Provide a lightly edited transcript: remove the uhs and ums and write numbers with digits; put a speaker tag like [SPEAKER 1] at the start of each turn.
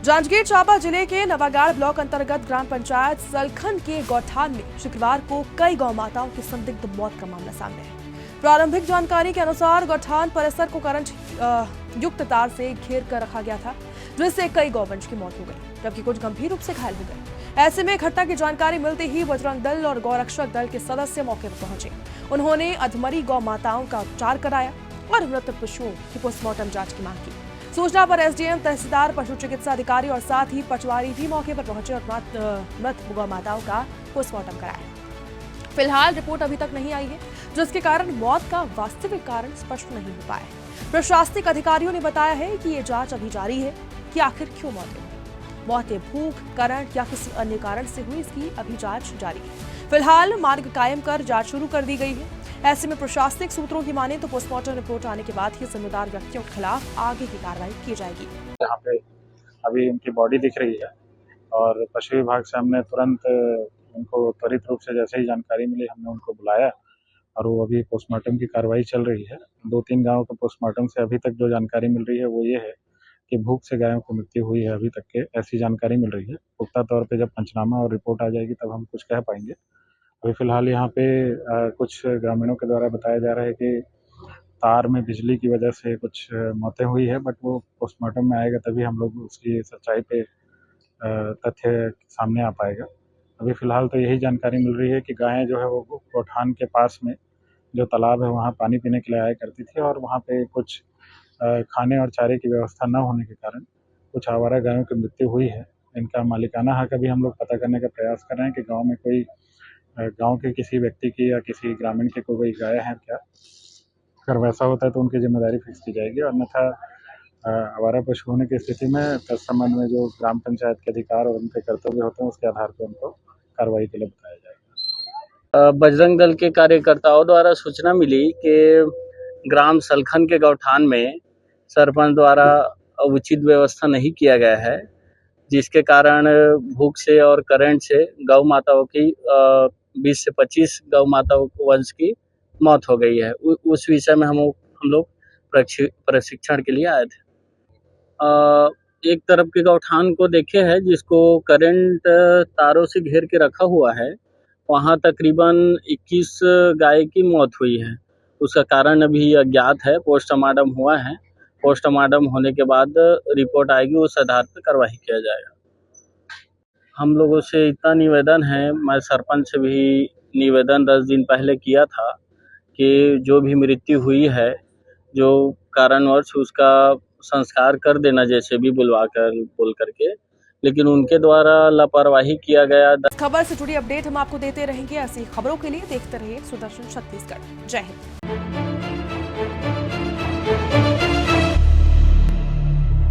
[SPEAKER 1] जांजगीर चांपा जिले के नवागाड़ ब्लॉक अंतर्गत ग्राम पंचायत सलखन के गौठान में शुक्रवार को कई गौ माताओं की संदिग्ध मौत का मामला सामने है। प्रारंभिक जानकारी के अनुसार गौठान परिसर को करंट युक्त तार से घेर कर रखा गया था, जिससे कई गौवंश की मौत हो गई, जबकि कुछ गंभीर रूप से घायल हो गए। ऐसे में घटना की जानकारी मिलते ही बजरंग दल और गौरक्षक दल के सदस्य मौके पर पहुंचे। उन्होंने अधमरी गौ माताओं का उपचार कराया और मृत पशुओं की पोस्टमार्टम जांच की मांग की। सूचना पर एसडीएम, तहसीलदार, पशु चिकित्सा अधिकारी और साथ ही पटवारी भी मौके पर पहुंचे और मृत गौ माताओं का पोस्टमार्टम कराया। फिलहाल रिपोर्ट अभी तक नहीं आई है, जिसके कारण मौत का वास्तविक कारण स्पष्ट नहीं हो पाया है। प्रशासनिक अधिकारियों ने बताया है कि ये जांच अभी जारी है कि आखिर क्यों मौतें भूख, करंट या किसी अन्य कारण से हुई, इसकी अभी जांच जारी है। फिलहाल मार्ग कायम कर जांच शुरू कर दी गई है। ऐसे में प्रशासनिक सूत्रों की माने तो पोस्टमार्टम रिपोर्ट आने के बाद ही जिम्मेदार व्यक्तियों के खिलाफ आगे की कार्रवाई की जाएगी।
[SPEAKER 2] यहाँ पे अभी उनकी बॉडी दिख रही है और पशु विभाग से हमने तुरंत उनको त्वरित रूप से जैसे ही जानकारी मिली हमने उनको बुलाया और वो अभी पोस्टमार्टम की कार्रवाई चल रही है। 2-3 गाँव के पोस्टमार्टम से अभी तक जो जानकारी मिल रही है वो ये है कि भूख से गायों की मृत्यु हुई है। अभी तक के ऐसी जानकारी मिल रही है। पुख्ता तौर पे जब पंचनामा और रिपोर्ट आ जाएगी तब हम कुछ कह पाएंगे। अभी फिलहाल यहाँ पे कुछ ग्रामीणों के द्वारा बताया जा रहा है कि तार में बिजली की वजह से कुछ मौतें हुई है, बट वो पोस्टमार्टम में आएगा तभी हम लोग उसकी सच्चाई पे तथ्य सामने आ पाएगा। अभी फिलहाल तो यही जानकारी मिल रही है कि गायें जो है वो गौठान के पास में जो तालाब है वहाँ पानी पीने के लिए आया करती थी और वहाँ पे कुछ खाने और चारे की व्यवस्था न होने के कारण कुछ आवारा गायों की मृत्यु हुई है। इनका मालिकाना हक अभी हम लोग पता करने का प्रयास कर रहे हैं कि गाँव में कोई गाँव के किसी व्यक्ति की या किसी ग्रामीण की कोई गाय है क्या। अगर वैसा होता है तो उनकी जिम्मेदारी फिक्स की जाएगी, और अन्यथा आवारा पशु होने की स्थिति में तत्संबंध में जो ग्राम पंचायत के अधिकार और उनके कर्तव्य होते हैं उसके आधार पर उनको कार्रवाई के लिए बताया जाएगा।
[SPEAKER 3] बजरंग दल के कार्यकर्ताओं द्वारा सूचना मिली कि ग्राम सलखन के गौठान में सरपंच द्वारा उचित व्यवस्था नहीं किया गया है, जिसके कारण भूख से और करंट से गौ माताओं की 20 से 25 गौ माताओं वंश की मौत हो गई है। उस विषय में हम लोग प्रशिक्षण के लिए आए थे। एक तरफ के गौठान को देखे है जिसको करंट तारों से घेर के रखा हुआ है, वहाँ तकरीबन 21 गाय की मौत हुई है। उसका कारण अभी अज्ञात है। पोस्टमार्टम हुआ है। पोस्टमार्टम होने के बाद रिपोर्ट आएगी, उस आधार पर कार्रवाई किया जाएगा। हम लोगों से इतना निवेदन है, मैं सरपंच से भी निवेदन 10 दिन पहले किया था कि जो भी मृत्यु हुई है, जो कारणवश उसका संस्कार कर देना, जैसे भी बोल करके, लेकिन उनके द्वारा लापरवाही किया गया।
[SPEAKER 1] खबर से जुड़ी अपडेट हम आपको देते रहेंगे। ऐसी खबरों के लिए देखते रहिए सुदर्शन छत्तीसगढ़। जय हिंद।